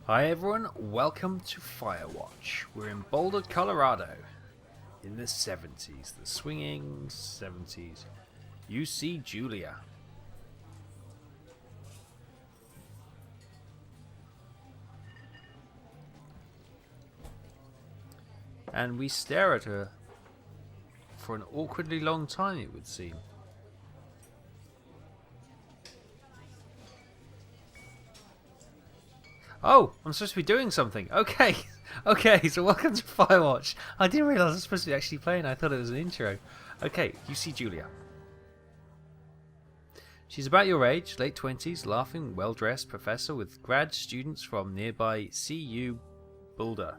Hi everyone, welcome to Firewatch. We're in Boulder, Colorado, in the 70s, the swinging 70s. You see Julia. And we stare at her for an awkwardly long time, it would seem. Oh, I'm supposed to be doing something. Okay. Okay, so welcome to Firewatch. I didn't realise I was supposed to be actually playing. I thought it was an intro. Okay, you see Julia. She's about your age, late 20s, laughing, well-dressed professor with grad students from nearby CU Boulder.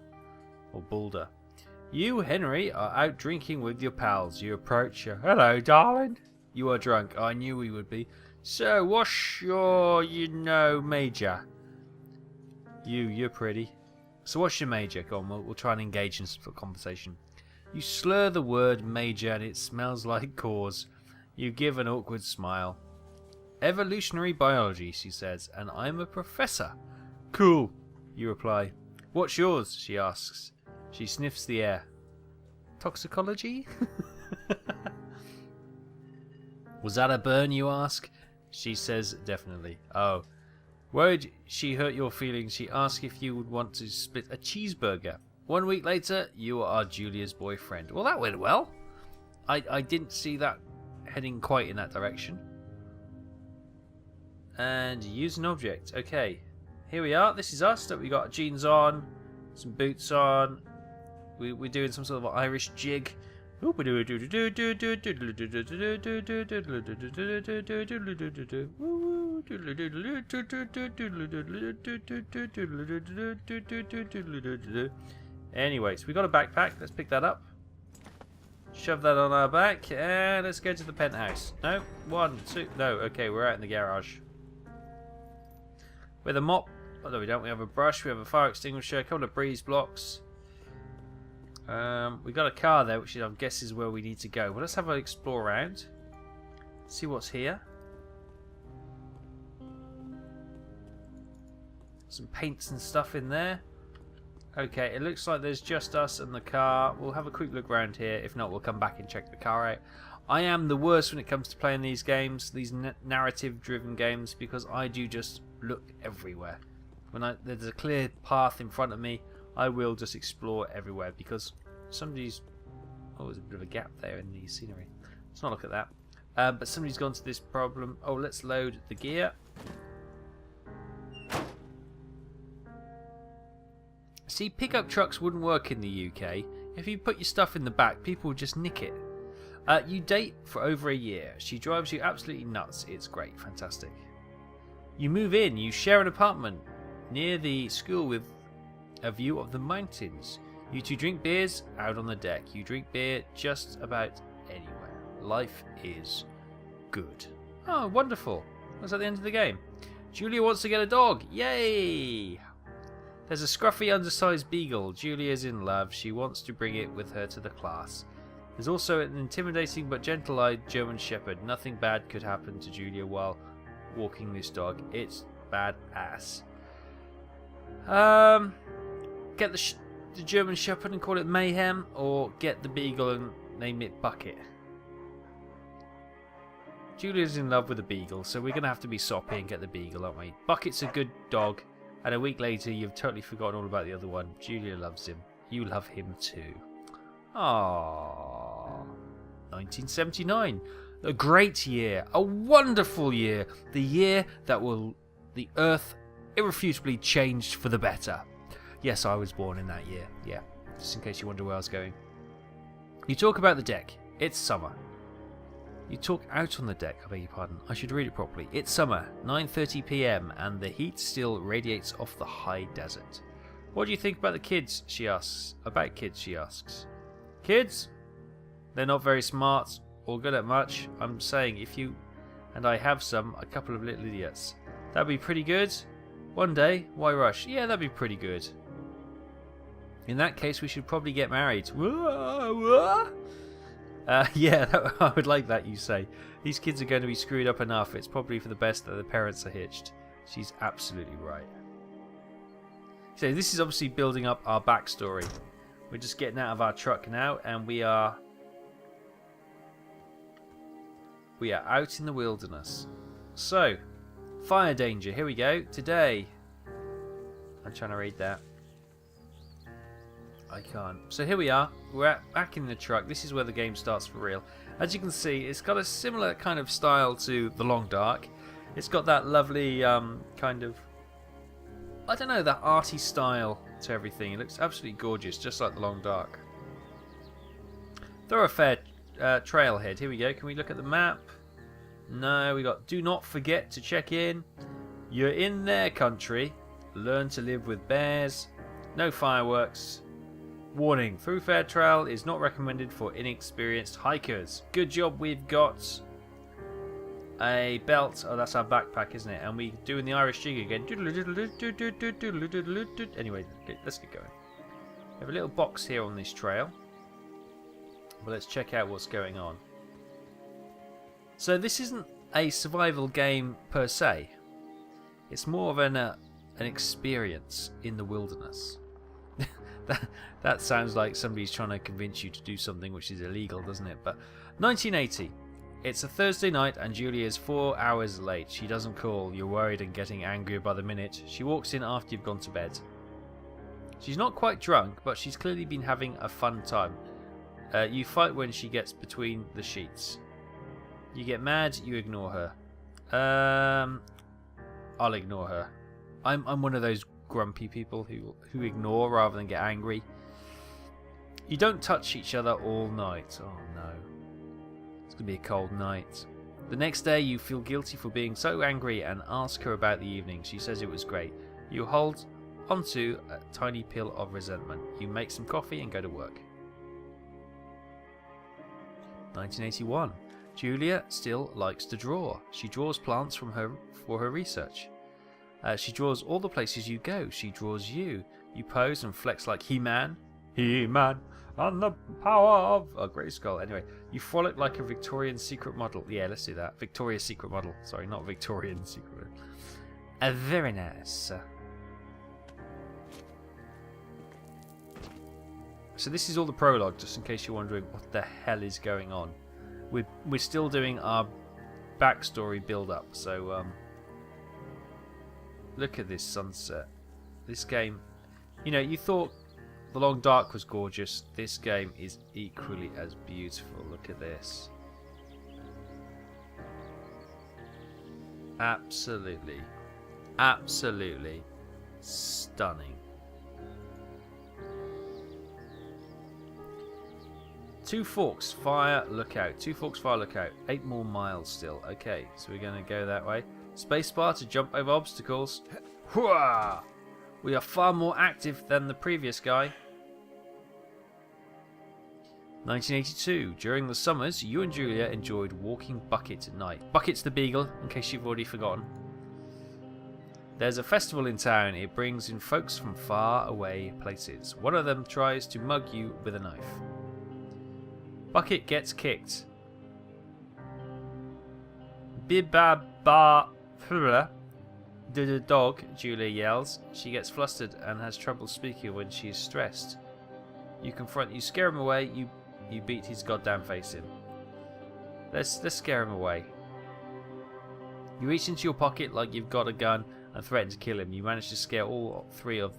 Or Boulder. You, Henry, are out drinking with your pals. You approach her. Hello, darling. You are drunk. I knew we would be. So, what's your, major? You're pretty. So what's your major? Go on, we'll try and engage in some sort of conversation. You slur the word major and it smells like cause. You give an awkward smile. Evolutionary biology, she says, and I'm a professor. Cool, you reply. What's yours? She asks. She sniffs the air. Toxicology? Was that a burn, you ask? She says definitely. Oh. Worried she hurt your feelings, she asked if you would want to split a cheeseburger. 1 week later, you are Julia's boyfriend. Well, that went well. I didn't see that heading quite in that direction. And use an object. Okay, here we are. This is us. We got jeans on, some boots on. We're doing some sort of Irish jig. Anyways, we got a backpack. Let's pick that up. Shove that on our back, and let's go to the penthouse. No, 1, 2. No, okay, we're out in the garage. With a mop. Oh, no, we don't. We have a brush. We have a fire extinguisher. A couple of breeze blocks. We got a car there, which I guess is where we need to go. Well, let's have an explore around. See what's here. Some paints and stuff in there. Okay, it looks like there's just us and the car. We'll have a quick look around here. If not, we'll come back and check the car out. I am the worst when it comes to playing these games, these narrative-driven games, because I do just look everywhere. When there's a clear path in front of me, I will just explore everywhere because somebody's... Oh, there's a bit of a gap there in the scenery. Let's not look at that. But somebody's gone to this problem. Oh, let's load the gear. See, pickup trucks wouldn't work in the UK. If you put your stuff in the back, people would just nick it. You date for over a year. She drives you absolutely nuts. It's great. Fantastic. You move in. You share an apartment near the school with a view of the mountains. You two drink beers out on the deck. You drink beer just about anywhere. Life is good. Oh, wonderful. That's at the end of the game. Julia wants to get a dog. Yay! There's a scruffy, undersized beagle. Julia's in love. She wants to bring it with her to the class. There's also an intimidating but gentle-eyed German shepherd. Nothing bad could happen to Julia while walking this dog. It's badass. Get the German shepherd and call it Mayhem, or get the beagle and name it Bucket. Julia's in love with the beagle, so we're going to have to be soppy and get the beagle, aren't we? Bucket's a good dog, and a week later you've totally forgotten all about the other one. Julia loves him. You love him too. Aww. 1979. A great year. A wonderful year. The year that the Earth irrefutably changed for the better. Yes, I was born in that year. Yeah, just in case you wonder where I was going. You talk about the deck. It's summer. You talk out on the deck, I beg your pardon. I should read it properly. It's summer, 9:30 p.m, and the heat still radiates off the high desert. What do you think about the kids? She asks. About kids, she asks. Kids? They're not very smart or good at much. I'm saying if you and I have a couple of little idiots. That'd be pretty good. One day, why rush? Yeah, that'd be pretty good. In that case, we should probably get married. Yeah, I would like that, you say. These kids are going to be screwed up enough. It's probably for the best that the parents are hitched. She's absolutely right. So this is obviously building up our backstory. We're just getting out of our truck now, and we are out in the wilderness. So, fire danger. Here we go. Today, I'm trying to read that. I can't. So here we are. We're back in the truck. This is where the game starts for real. As you can see, it's got a similar kind of style to The Long Dark. It's got that lovely kind of, I don't know, that arty style to everything. It looks absolutely gorgeous, just like The Long Dark. Thoroughfare trailhead. Here we go. Can we look at the map? No, we got do not forget to check in. You're in their country. Learn to live with bears. No fireworks. Warning, thoroughfare trail is not recommended for inexperienced hikers. Good job we've got a belt. Oh, that's our backpack, isn't it? And we're doing the Irish jig again. Anyway, let's get going. We have a little box here on this trail. But let's check out what's going on. So this isn't a survival game per se. It's more of an experience in the wilderness. That sounds like somebody's trying to convince you to do something which is illegal, doesn't it? But 1980. It's a Thursday night and Julia is 4 hours late. She doesn't call. You're worried and getting angrier by the minute. She walks in after you've gone to bed. She's not quite drunk, but she's clearly been having a fun time. You fight when she gets between the sheets. You get mad, you ignore her. I'll ignore her. I'm one of those grumpy people who ignore rather than get angry. You don't touch each other all night. Oh no. It's going to be a cold night. The next day you feel guilty for being so angry and ask her about the evening. She says it was great. You hold onto a tiny pill of resentment. You make some coffee and go to work. 1981. Julia still likes to draw. She draws plants for her research. She draws all the places you go. She draws you. You pose and flex like He-Man. He-Man and the power of a great skull. Anyway, you frolic like a Victorian secret model. Yeah, let's do that. Victoria's Secret model. Sorry, not Victorian Secret. Very nice. So this is all the prologue, just in case you're wondering what the hell is going on. We're still doing our backstory build-up. So look at this sunset. This game, you know, you thought The Long Dark was gorgeous. This game is equally as beautiful. Look at this. Absolutely, absolutely stunning. Two Forks Fire Lookout. Two Forks Fire Lookout. 8 more miles still. Okay, so we're going to go that way. Spacebar to jump over obstacles. Hooah! We are far more active than the previous guy. 1982. During the summers, you and Julia enjoyed walking Bucket at night. Bucket's the beagle, in case you've already forgotten. There's a festival in town. It brings in folks from far away places. One of them tries to mug you with a knife. Bucket gets kicked. Bibaba. The dog, Julia yells. She gets flustered and has trouble speaking when she is stressed. You confront, you scare him away, you beat his goddamn face in. Let's scare him away. You reach into your pocket like you've got a gun and threaten to kill him. You manage to scare all three of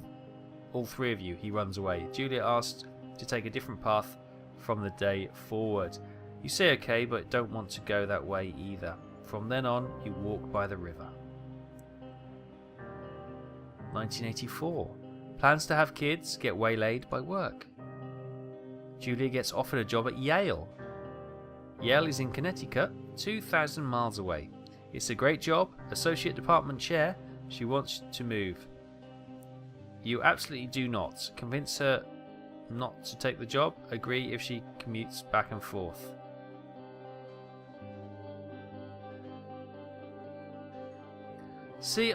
you. He runs away. Julia asks to take a different path from the day forward. You say okay, but don't want to go that way either. From then on, you walk by the river. 1984. Plans to have kids, get waylaid by work. Julia gets offered a job at Yale. Yale is in Connecticut, 2,000 miles away. It's a great job, associate department chair. She wants to move. You absolutely do not. Convince her not to take the job. Agree if she commutes back and forth. See,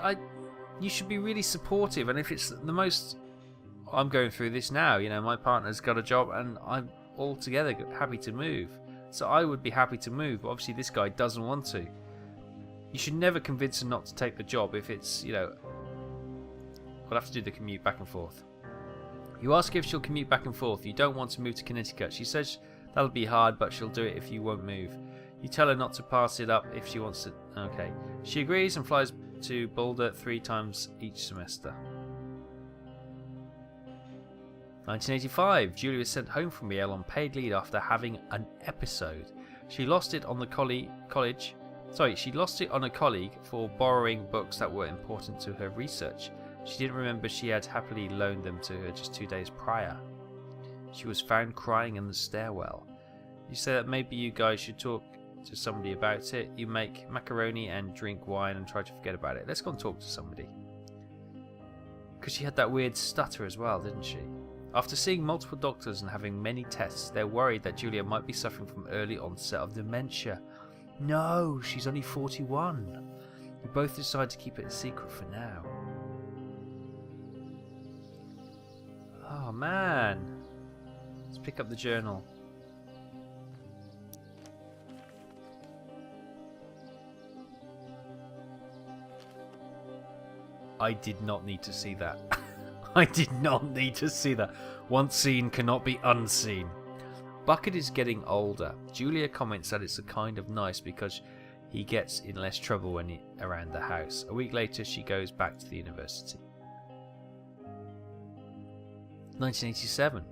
you should be really supportive, and if it's the most... I'm going through this now, you know, my partner's got a job and I'm altogether happy to move. So I would be happy to move, but obviously this guy doesn't want to. You should never convince her not to take the job if it's, you know, We'll have to do the commute back and forth. You ask if she'll commute back and forth. You don't want to move to Connecticut. She says that'll be hard, but she'll do it if you won't move. You tell her not to pass it up if she wants to. Okay. She agrees and flies to Boulder 3 times each semester. 1985. Julia was sent home from Yale on paid leave after having an episode. She lost it on a colleague for borrowing books that were important to her research. She didn't remember she had happily loaned them to her just 2 days prior. She was found crying in the stairwell. You say that maybe you guys should talk to somebody about it. You make macaroni and drink wine and try to forget about it. Let's go and talk to somebody. Because she had that weird stutter as well, didn't she? After seeing multiple doctors and having many tests, they're worried that Julia might be suffering from early onset of dementia. No, she's only 41. You both decide to keep it a secret for now. Oh man. Let's pick up the journal. I did not need to see that. I did not need to see that. Once seen cannot be unseen. Bucket is getting older. Julia comments that it's a kind of nice because he gets in less trouble when around the house. A week later, she goes back to the university. 1987.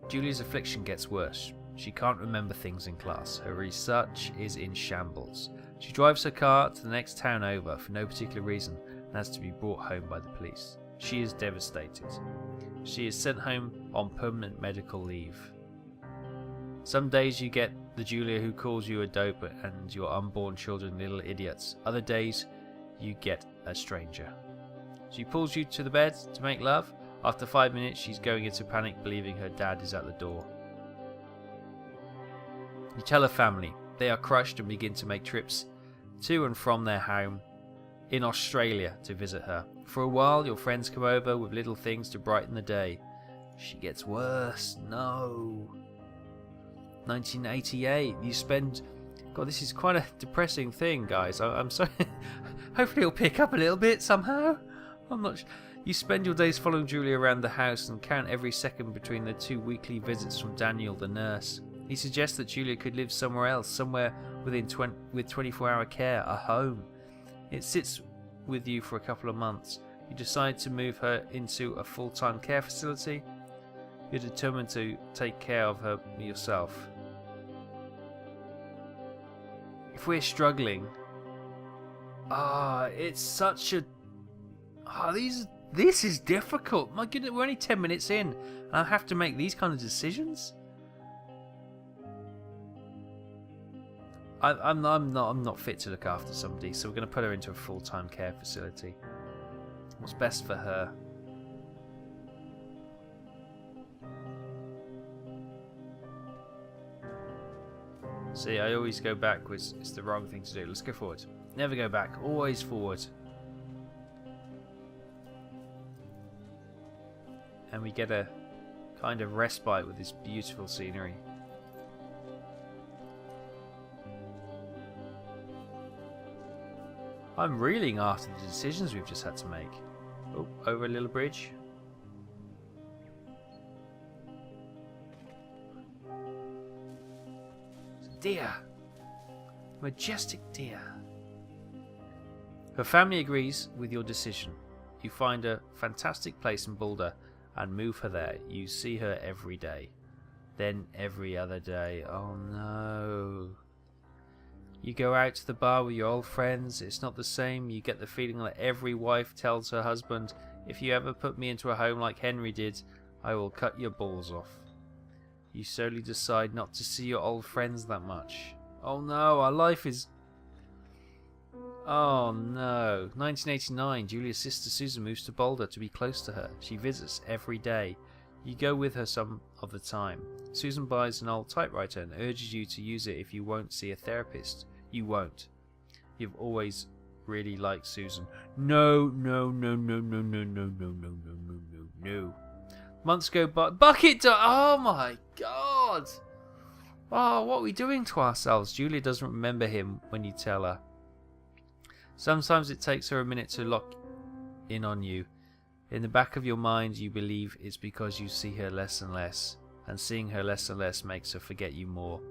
Julia's affliction gets worse. She can't remember things in class. Her research is in shambles. She drives her car to the next town over for no particular reason and has to be brought home by the police. She is devastated. She is sent home on permanent medical leave. Some days you get the Julia who calls you a dope and your unborn children little idiots. Other days you get a stranger. She pulls you to the bed to make love. After 5 minutes she's going into panic, believing her dad is at the door. You tell her family. They are crushed and begin to make trips to and from their home in Australia to visit her. For a while your friends come over with little things to brighten the day. She gets worse. No. 1988. You spend... God, this is quite a depressing thing, guys. I'm sorry. Hopefully it'll pick up a little bit somehow. I'm not... You spend your days following Julia around the house and count every second between the 2 weekly visits from Daniel, the nurse. He suggests that Julia could live somewhere else, somewhere with 24-hour care, a home. It sits with you for a couple of months. You decide to move her into a full-time care facility. You're determined to take care of her yourself. If we're struggling... it's such a... This is difficult. My goodness, we're only 10 minutes in and I have to make these kind of decisions? I'm not fit to look after somebody, so we're going to put her into a full-time care facility. What's best for her? See, I always go backwards. It's the wrong thing to do. Let's go forward. Never go back. Always forward. And we get a kind of respite with this beautiful scenery. I'm reeling after the decisions we've just had to make. Oh, over a little bridge. It's a deer. Majestic deer. Her family agrees with your decision. You find a fantastic place in Boulder and move her there. You see her every day. Then every other day. Oh no. You go out to the bar with your old friends. It's not the same. You get the feeling that every wife tells her husband, if you ever put me into a home like Henry did, I will cut your balls off. You slowly decide not to see your old friends that much. Oh no, our life is... Oh no. 1989, Julia's sister Susan moves to Boulder to be close to her. She visits every day. You go with her some of the time. Susan buys an old typewriter and urges you to use it if you won't see a therapist. You won't. You've always really liked Susan. No. Months go by. Bucket! Oh my god! Oh, what are we doing to ourselves? Julia doesn't remember him when you tell her. Sometimes it takes her a minute to lock in on you. In the back of your mind, you believe it's because you see her less and less, and seeing her less and less makes her forget you more.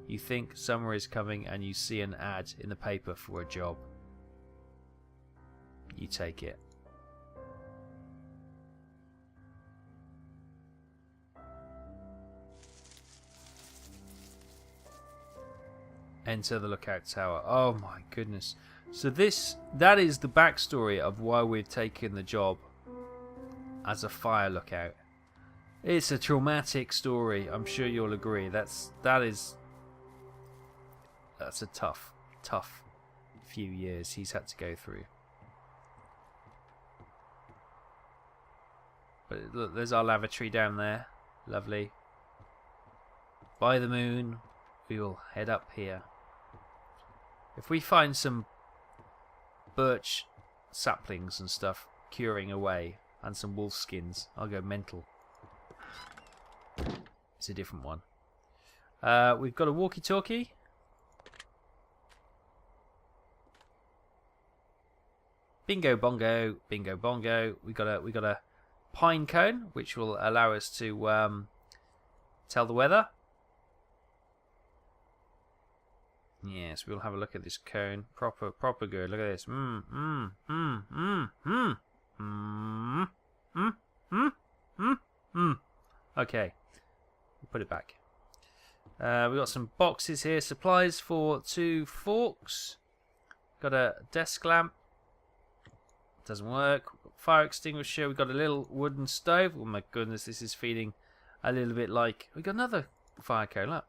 You think summer is coming and you see an ad in the paper for a job. You take it. Enter the lookout tower. Oh my goodness. So that is the backstory of why we've taken the job as a fire lookout. It's a traumatic story. I'm sure you'll agree. That's a tough few years he's had to go through. But look, there's our lavatory down there. Lovely. By the moon, we will head up here. If we find some birch saplings and stuff curing away, and some wolf skins, I'll go mental. It's a different one. We've got a walkie-talkie. Bingo bongo, bingo bongo. We got a pine cone, which will allow us to tell the weather. Yes, we'll have a look at this cone. Proper good. Look at this. Okay, we'll put it back. We've got some boxes here. Supplies for 2 forks. Got a desk lamp. Doesn't work. Fire extinguisher. We've got a little wooden stove. Oh my goodness, this is feeling a little bit like... We got another fire cone. Look.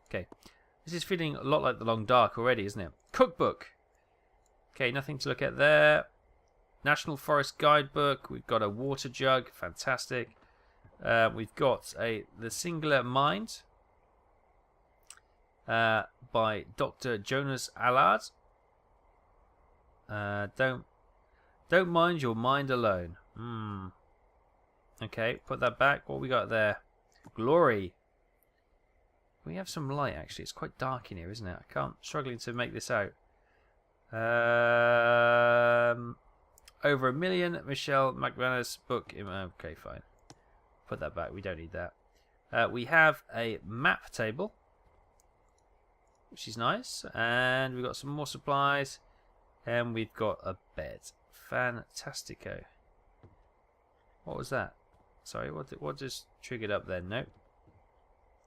Okay. This is feeling a lot like the Long Dark already, isn't it? Cookbook. Okay, nothing to look at there. National Forest Guidebook. We've got a water jug. Fantastic. We've got The Singular Mind by Dr. Jonas Allard. Don't mind your mind alone. Okay, put that back. What we got there? Glory. We have some light actually. It's quite dark in here, isn't it? Struggling to make this out. Over 1 million. Michelle McManus book. Okay, fine. Put that back. We don't need that. We have a map table, which is nice, and we've got some more supplies, and we've got a bed. Fantastico. What was that? Sorry, what just triggered up then? Nope.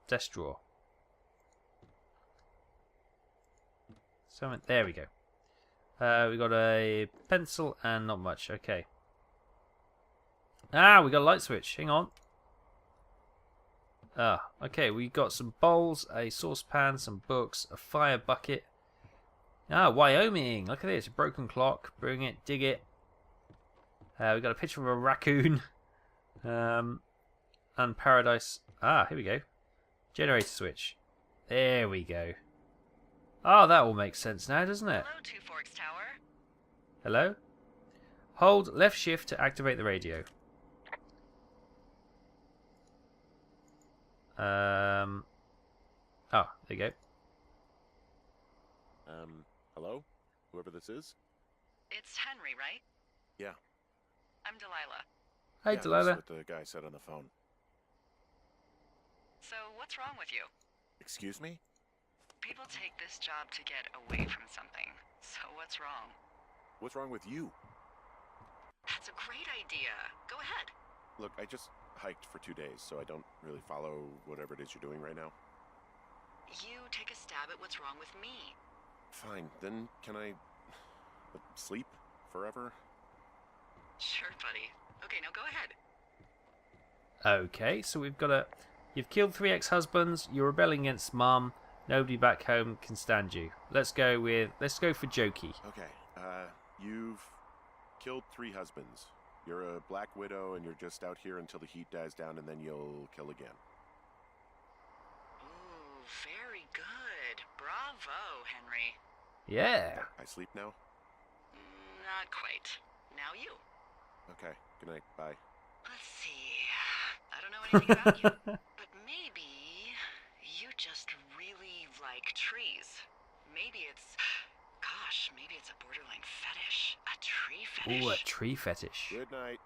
Desk drawer. There we go. We got a pencil and not much. Okay. We got a light switch. Hang on. Okay. We got some bowls, a saucepan, some books, a fire bucket. Wyoming. Look at this. A broken clock. Bring it. Dig it. We got a picture of a raccoon. And paradise. Here we go. Generator switch. There we go. Oh, that all makes sense now, doesn't it? Hello, Two Forks Tower. Hello? Hold left shift to activate the radio. There you go. Hello? Whoever this is? It's Henry, right? Yeah. I'm Delilah. Hey, Yeah, Delilah. that's what the guy said on the phone. So, what's wrong with you? Excuse me? People take this job to get away from something. So, what's wrong? What's wrong with you? That's a great idea. Go ahead. Look, I just hiked for 2 days, so I don't really follow whatever it is you're doing right now. You take a stab at what's wrong with me. Fine, then can I sleep forever? Sure, buddy. Okay, now go ahead. Okay, so we've got you've killed 3 ex-husbands, you're rebelling against Mom, nobody back home can stand you. Let's go for Jokey. Okay, you've killed 3 husbands. You're a black widow and you're just out here until the heat dies down and then you'll kill again. Ooh, very good. Bravo, Henry. Yeah. I sleep now? Not quite. Now you. Okay, good night, bye. Let's see. I don't know anything about you, but maybe you just really like trees. Maybe it's a borderline fetish. fetish. Ooh, a tree fetish. Good night.